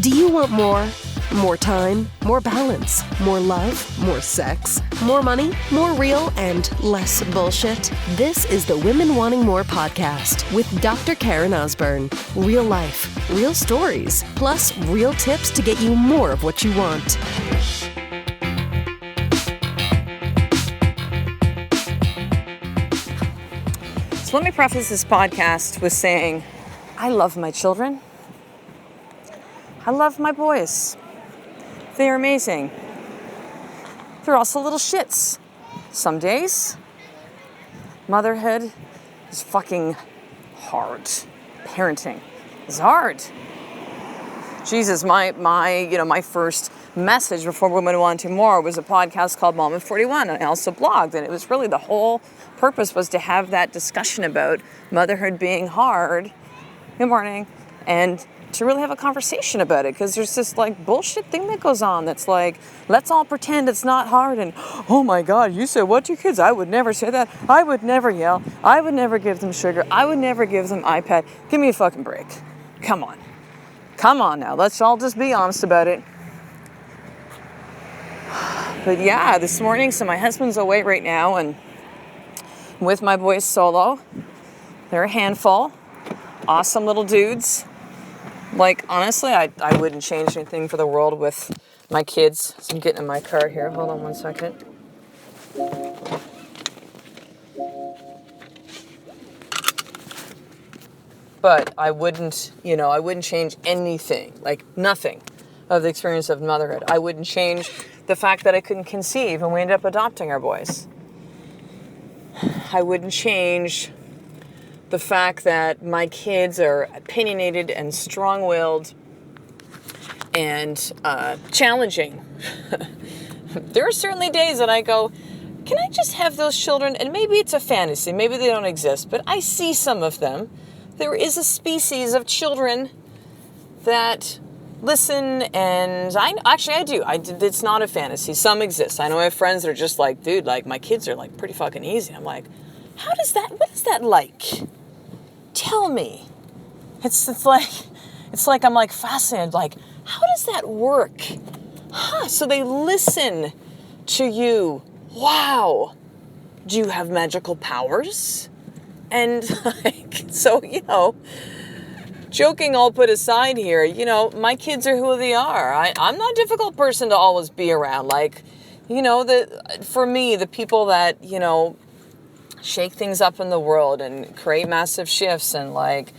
Do you want more? More time, more balance, more love, more sex, more money, more real, and less bullshit? This is the Women Wanting More podcast with Dr. Karen Osborne. Real life, real stories, plus real tips to get you more of what you want. So let me preface this podcast with saying, I love my children. I love my boys. They are amazing. They're also little shits. Some days, motherhood is fucking hard. Parenting is hard. Jesus, my first message before Women Wanting More was a podcast called Mom of 41, and I also blogged, and it was really the whole purpose was to have that discussion about motherhood being hard. Good morning. And to really have a conversation about it, because there's this like bullshit thing that goes on that's like, let's all pretend it's not hard, and oh my God, you said what to your kids? I would never say that. I would never yell. I would never give them sugar. I would never give them iPad. Give me a fucking break. Come on now, let's all just be honest about it. But yeah, this morning, so my husband's away right now, and with my boys solo. They're a handful. Awesome little dudes. Like, honestly, I wouldn't change anything for the world with my kids. So I'm getting in my car here. Hold on one second. But I wouldn't change anything, like nothing of the experience of motherhood. I wouldn't change the fact that I couldn't conceive and we ended up adopting our boys. I wouldn't change the fact that my kids are opinionated and strong-willed and challenging. There are certainly days that I go, can I just have those children? And maybe it's a fantasy, maybe they don't exist, but I see some of them. There is a species of children that listen, and I do. It's not a fantasy. Some exist. I know I have friends that are just like, dude, like my kids are like pretty fucking easy. I'm like, what is that like? Tell me. It's like I'm like fascinated, like, how does that work? So they listen to you. Wow. Do you have magical powers? And like, so, joking all put aside here, my kids are who they are. I'm not a difficult person to always be around. Like, for me, the people that, shake things up in the world and create massive shifts, and like,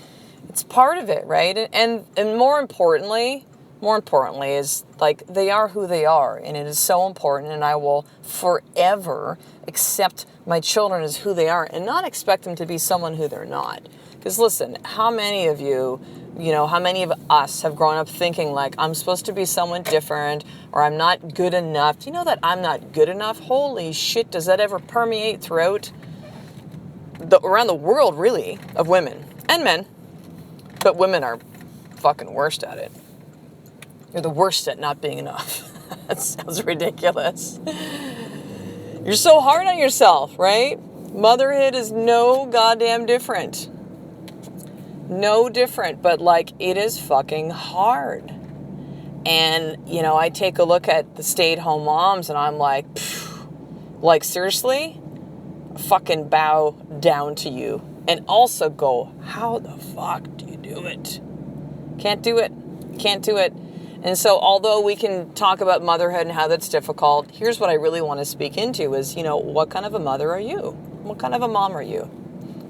it's part of it, right? And more importantly is like, they are who they are, and it is so important, and I will forever accept my children as who they are and not expect them to be someone who they're not. Because listen, how many of you, how many of us have grown up thinking like, I'm supposed to be someone different, or I'm not good enough? Do you know that I'm not good enough? Holy shit, does that ever permeate throughout around the world, really, of women and men? But women are fucking worst at it. You're the worst at not being enough. That sounds ridiculous. You're so hard on yourself, right? Motherhood is no goddamn different. No different, but like, it is fucking hard. And, I take a look at the stay-at-home moms and I'm like, seriously? Fucking bow down to you. And also go, how the fuck do you do it? Can't do it. And so although we can talk about motherhood and how that's difficult, here's what I really want to speak into is, what kind of a mother are you? What kind of a mom are you?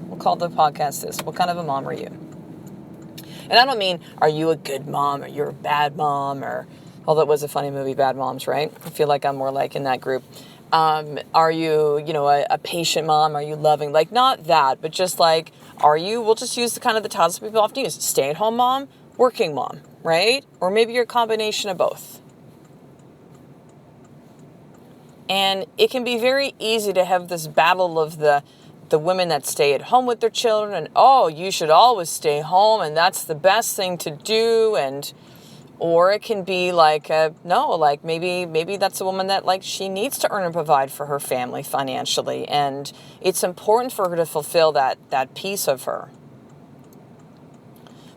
We'll call the podcast this. What kind of a mom are you? And I don't mean, are you a good mom or you're a bad mom, or, although it was a funny movie, Bad Moms, right? I feel like I'm more like in that group. Are you, a patient mom? Are you loving? Like, not that, but just like, are you, we'll just use the titles people often use. Stay-at-home mom, working mom, right? Or maybe you're a combination of both. And it can be very easy to have this battle of the women that stay at home with their children, and, oh, you should always stay home, and that's the best thing to do, or it can be like, no, like maybe that's a woman that like she needs to earn and provide for her family financially, and it's important for her to fulfill that piece of her.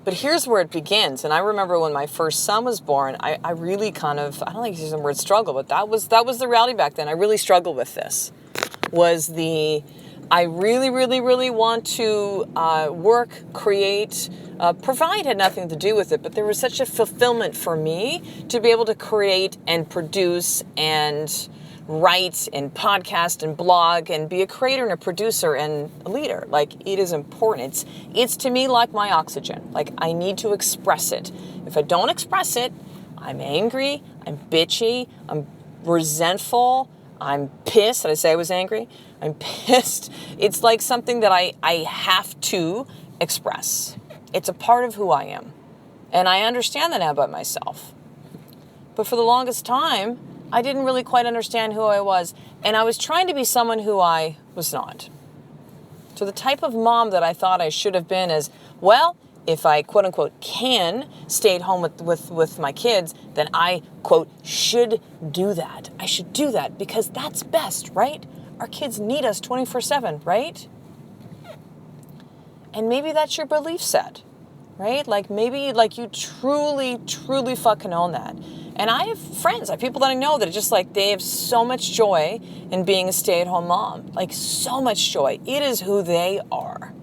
But here's where it begins. And I remember when my first son was born, I really kind of, I don't like using the word struggle, but that was the reality back then. I really struggled with this. I really, really, really want to work, create, provide had nothing to do with it, but there was such a fulfillment for me to be able to create and produce and write and podcast and blog and be a creator and a producer and a leader. Like, it is important. It's to me like my oxygen. Like, I need to express it. If I don't express it, I'm angry, I'm bitchy, I'm resentful, I'm pissed. Did I say I was angry? I'm pissed. It's like something that I have to express. It's a part of who I am. And I understand that now about myself. But for the longest time, I didn't really quite understand who I was. And I was trying to be someone who I was not. So the type of mom that I thought I should have been is, well, if I, quote unquote, can stay at home with my kids, then I, quote, should do that. I should do that because that's best, right? Our kids need us 24/7, right? And maybe that's your belief set, right? Like, maybe like you truly, truly fucking own that. And I have friends, I have people that I know that are just like, they have so much joy in being a stay-at-home mom. Like, so much joy. It is who they are.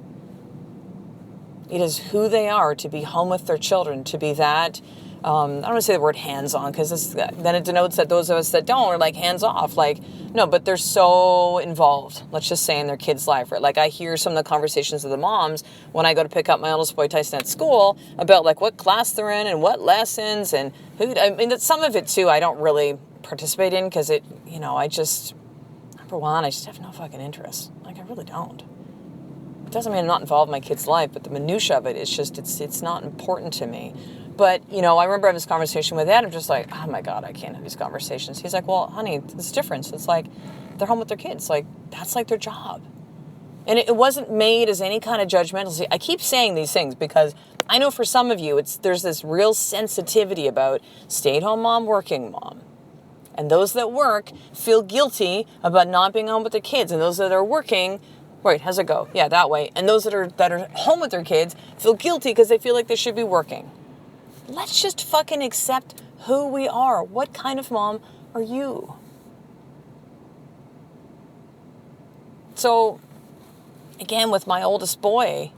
It is who they are to be home with their children, to be that, I don't want to say the word hands-on, because then it denotes that those of us that don't are like hands-off. Like, no, but they're so involved, let's just say, in their kid's life, right? Like, I hear some of the conversations of the moms when I go to pick up my oldest boy, Tyson, at school about like what class they're in and what lessons and who, I mean, some of it too, I don't really participate in because it, number one, I just have no fucking interest. Like, I really don't. It doesn't mean I'm not involved in my kid's life, but the minutia of it is just, it's not important to me. But, I remember having this conversation with Ed. I'm just like, oh my God, I can't have these conversations. He's like, well, honey, there's a difference. It's like, they're home with their kids. Like, that's like their job. And it wasn't made as any kind of judgmental. See, I keep saying these things because I know for some of you, there's this real sensitivity about stay-at-home mom, working mom. And those that work feel guilty about not being home with their kids. And those that are working, right, how's it go? Yeah, that way. And those that are home with their kids feel guilty because they feel like they should be working. Let's just fucking accept who we are. What kind of mom are you? So, again, with my oldest boy,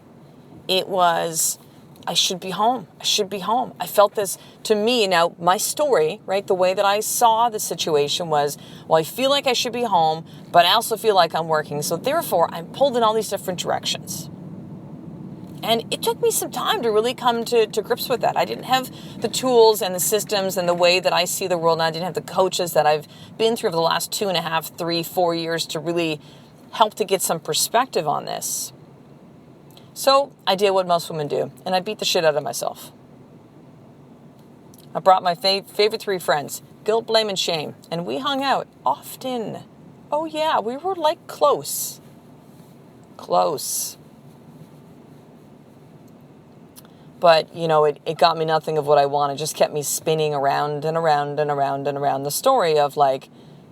it was, I should be home. I should be home. I felt this to me. Now, my story, right, the way that I saw the situation was, well, I feel like I should be home, but I also feel like I'm working. So therefore, I'm pulled in all these different directions. And it took me some time to really come to grips with that. I didn't have the tools and the systems and the way that I see the world. And I didn't have the coaches that I've been through over the last 2.5, 3, 4 years to really help to get some perspective on this. So I did what most women do, and I beat the shit out of myself. I brought my favorite 3 friends, guilt, blame, and shame, and we hung out often. Oh yeah, we were like close. Close. But, it got me nothing of what I wanted. It just kept me spinning around and around and around and around the story of, like,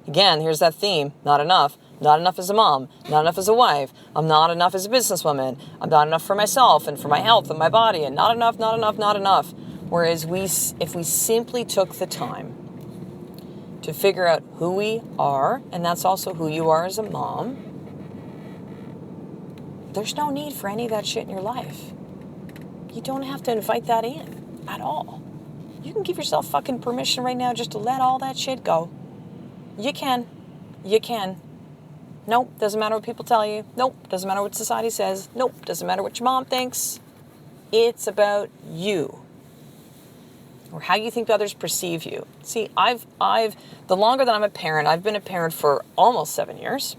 again, here's that theme, not enough. Not enough as a mom, not enough as a wife. I'm not enough as a businesswoman. I'm not enough for myself and for my health and my body, and not enough, not enough, not enough. Whereas if we simply took the time to figure out who we are, and that's also who you are as a mom, there's no need for any of that shit in your life. You don't have to invite that in at all. You can give yourself fucking permission right now just to let all that shit go. You can. You can. Nope, doesn't matter what people tell you. Nope, doesn't matter what society says. Nope, doesn't matter what your mom thinks. It's about you. Or how you think others perceive you. See, the longer that I'm a parent, I've been a parent for almost 7 years.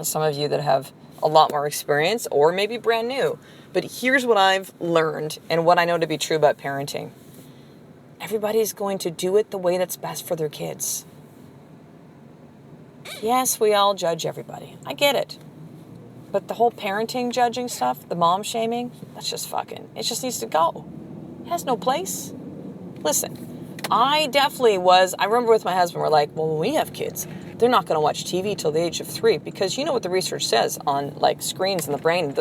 Some of you that have a lot more experience or maybe brand new. But here's what I've learned and what I know to be true about parenting. Everybody's going to do it the way that's best for their kids. Yes, we all judge everybody. I get it. But the whole parenting judging stuff, the mom shaming, that's just fucking, it just needs to go. It has no place. Listen, I remember with my husband, we're like, well, when we have kids, they're not going to watch TV till the age of 3 because you know what the research says on like screens in the brain,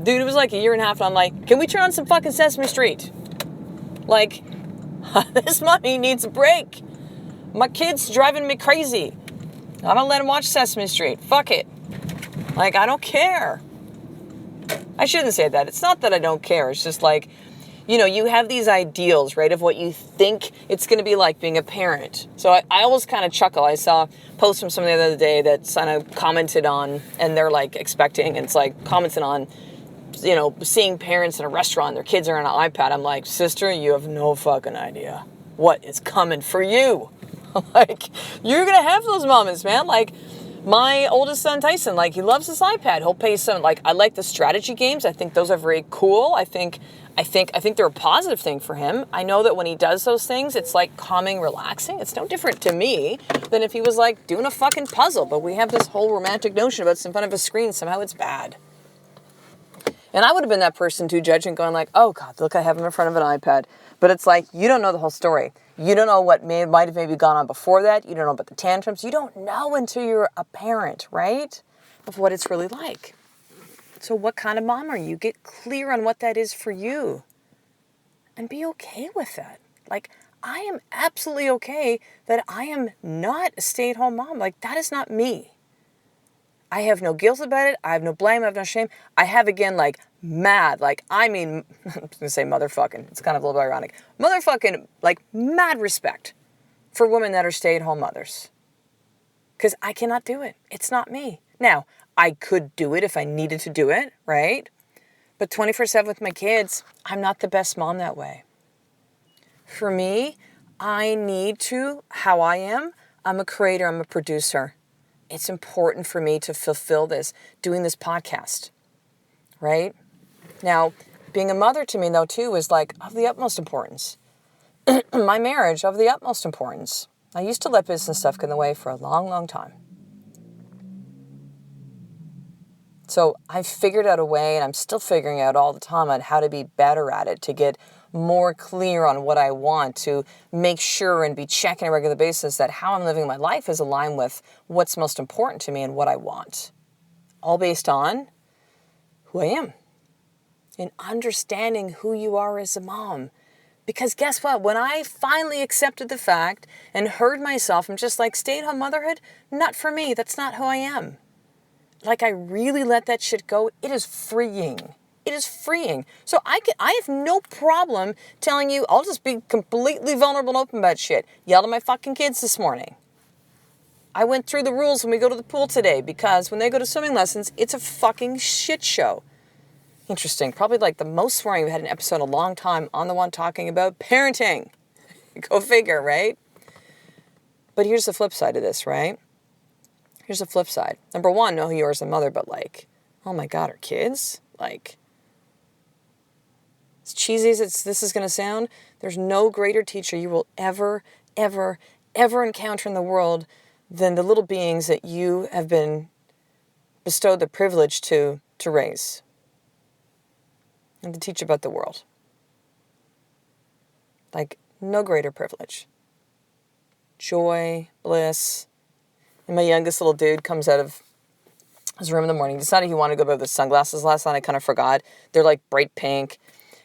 Dude, it was like a year and a half, and I'm like, can we turn on some fucking Sesame Street? Like, this mommy needs a break. My kid's driving me crazy. I don't let him watch Sesame Street. Fuck it. Like, I don't care. I shouldn't say that. It's not that I don't care. It's just like, you have these ideals, right, of what you think it's going to be like being a parent. So I always kind of chuckle. I saw a post from somebody the other day that kind of commented on, and they're like expecting, and it's like commenting on, seeing parents in a restaurant, their kids are on an iPad. I'm like, sister, you have no fucking idea what is coming for you. Like, you're going to have those moments, man. Like, my oldest son, Tyson, like, he loves his iPad. He'll play some, like, I like the strategy games. I think those are very cool. I think they're a positive thing for him. I know that when he does those things, it's like calming, relaxing. It's no different to me than if he was like doing a fucking puzzle. But we have this whole romantic notion about it's in front of a screen. Somehow it's bad. And I would have been that person too, judging, going like, oh God, look, I have him in front of an iPad. But it's like, you don't know the whole story. You don't know what might have maybe gone on before that. You don't know about the tantrums. You don't know until you're a parent, right? Of what it's really like. So what kind of mom are you? Get clear on what that is for you. And be okay with that. Like, I am absolutely okay that I am not a stay-at-home mom. Like, that is not me. I have no guilt about it. I have no blame. I have no shame. I have, again, like, mad, like, I mean, I'm going to say motherfucking. It's kind of a little bit ironic. Motherfucking, like, mad respect for women that are stay-at-home mothers. Because I cannot do it. It's not me. Now, I could do it if I needed to do it, right? But 24/7 with my kids, I'm not the best mom that way. For me, I need to, how I am, I'm a creator, I'm a producer. It's important for me to fulfill this, doing this podcast, right? Now, being a mother to me, though, too, is like of the utmost importance. My marriage, of the utmost importance. I used to let business stuff get in the way for a long, long time. So I figured out a way, and I'm still figuring out all the time on how to be better at it, to get more clear on what I want, to make sure and be checking on a regular basis that how I'm living my life is aligned with what's most important to me and what I want. All based on who I am and understanding who you are as a mom. Because guess what? When I finally accepted the fact and heard myself, I'm just like, stay-at-home motherhood, not for me. That's not who I am. Like, I really let that shit go. It is freeing. It is freeing. So I have no problem telling you, I'll just be completely vulnerable and open about shit. Yelled at my fucking kids this morning. I went through the rules when we go to the pool today, because when they go to swimming lessons, it's a fucking shit show. Interesting. Probably like the most swearing we've had an episode in a long time on the one talking about parenting. Go figure, right? But here's the flip side of this, right? Here's the flip side. Number one, know who you are as a mother, but like, oh my God, our kids? Like, as cheesy as this is going to sound, there's no greater teacher you will ever, ever, ever encounter in the world than the little beings that you have been bestowed the privilege to raise and to teach about the world. Like, no greater privilege. Joy, bliss. And my youngest little dude comes out of his room in the morning. He decided he wanted to go with his sunglasses last night. I kind of forgot. They're like bright pink.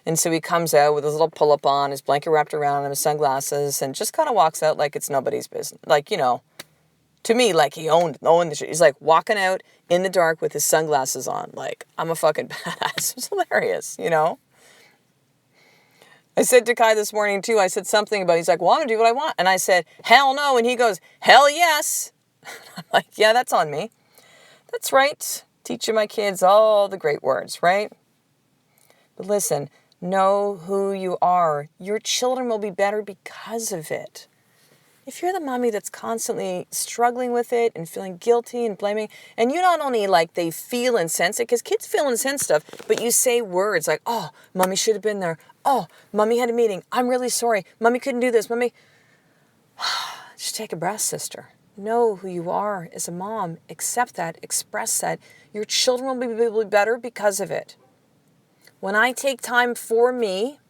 And so he comes out with his little pull-up on, his blanket wrapped around him, his sunglasses, and just kind of walks out like it's nobody's business. Like, to me, like he owned the shit. He's like walking out in the dark with his sunglasses on. Like, I'm a fucking badass. It was hilarious, I said to Kai this morning, too, I said something about, he's like, well, I'm going to do what I want. And I said, hell no. And he goes, hell yes. I'm like, yeah, that's on me. That's right. Teaching my kids all the great words, right? But listen, know who you are. Your children will be better because of it. If you're the mommy that's constantly struggling with it and feeling guilty and blaming, and you not only like they feel and sense it, because kids feel and sense stuff, but you say words like, oh, mommy should have been there. Oh, mommy had a meeting. I'm really sorry. Mommy couldn't do this. Mommy, just take a breath, sister. Know who you are as a mom. Accept that. Express that. Your children will be better because of it. When I take time for me,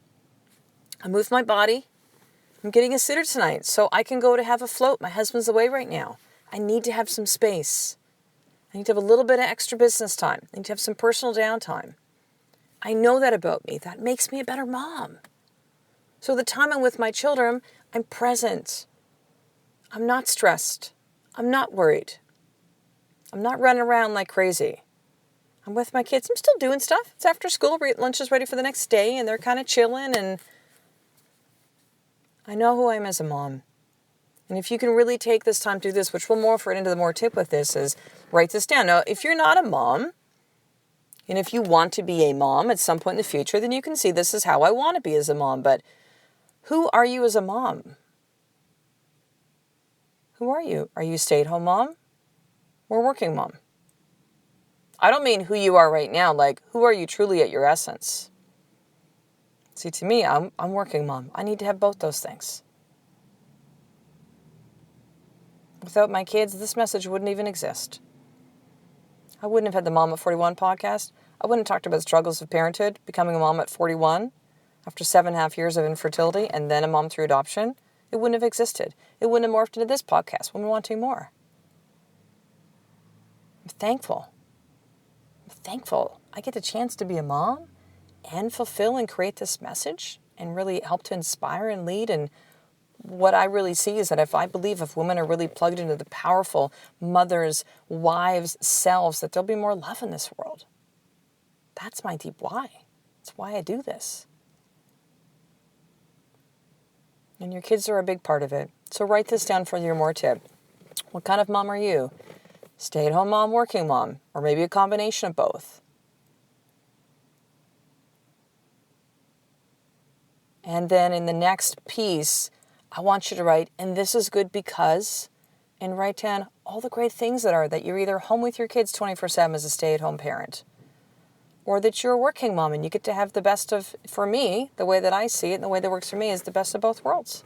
I move my body. I'm getting a sitter tonight, so I can go to have a float. My husband's away right now. I need to have some space. I need to have a little bit of extra business time. I need to have some personal downtime. I know that about me. That makes me a better mom. So the time I'm with my children, I'm present. I'm not stressed. I'm not worried. I'm not running around like crazy. I'm with my kids. I'm still doing stuff. It's after school. Lunch is ready for the next day, and they're kind of chilling, and I know who I am as a mom. And if you can really take this time to do this, which we'll morph right into the more tip with this, is write this down. Now, if you're not a mom, and if you want to be a mom at some point in the future, then you can see this is how I want to be as a mom. But who are you as a mom? Who are you? Are you a stay-at-home mom or a working mom? I don't mean who you are right now, like who are you truly at your essence? See, to me, I'm working mom. I need to have both those things. Without my kids, this message wouldn't even exist. I wouldn't have had the Mom at 41 podcast. I wouldn't have talked about the struggles of parenthood, becoming a mom at 41, after 7.5 years of infertility, and then a mom through adoption. It wouldn't have existed. It wouldn't have morphed into this podcast, Women Wanting More. I'm thankful. I get the chance to be a mom and fulfill and create this message and really help to inspire and lead. And what I really see is that if women are really plugged into the powerful mothers, wives, selves, that there'll be more love in this world. That's my deep why. That's why I do this. And your kids are a big part of it. So write this down for your more tip. What kind of mom are you? Stay-at-home mom, working mom, or maybe a combination of both. And then in the next piece, I want you to write, and this is good because, and write down all the great things that you're either home with your kids 24/7 as a stay-at-home parent, or that you're a working mom and you get to have the best of, for me, the way that I see it and the way that works for me is the best of both worlds.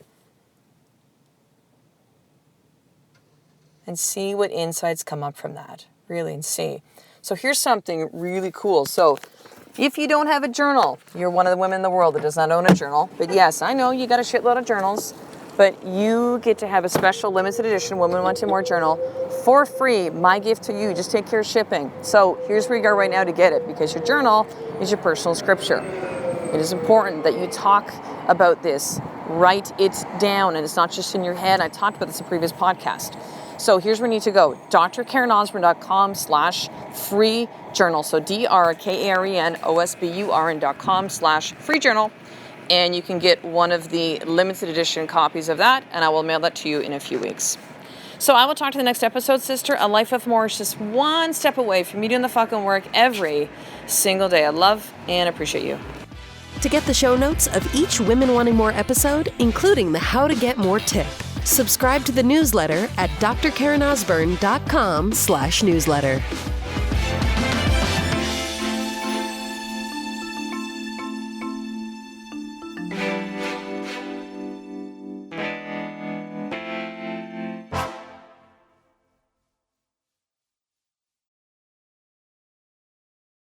And see what insights come up from that, really, and see. So here's something really cool. So if you don't have a journal, you're one of the women in the world that does not own a journal. But yes, I know you got a shitload of journals, but you get to have a special limited edition Women Wanting More journal for free. My gift to you, just take care of shipping. So here's where you go right now to get it, because your journal is your personal scripture. It is important that you talk about this, write it down, and it's not just in your head. I talked about this in a previous podcast. So here's where you need to go, drkarenosborn.com/free journal. So drkarenosborn.com/free journal. And you can get one of the limited edition copies of that, and I will mail that to you in a few weeks. So I will talk to the next episode, sister. A life with more is just one step away from you doing the fucking work every single day. I love and appreciate you. To get the show notes of each Women Wanting More episode, including the How to Get More tip, subscribe to the newsletter at drkarenosborn.com/newsletter.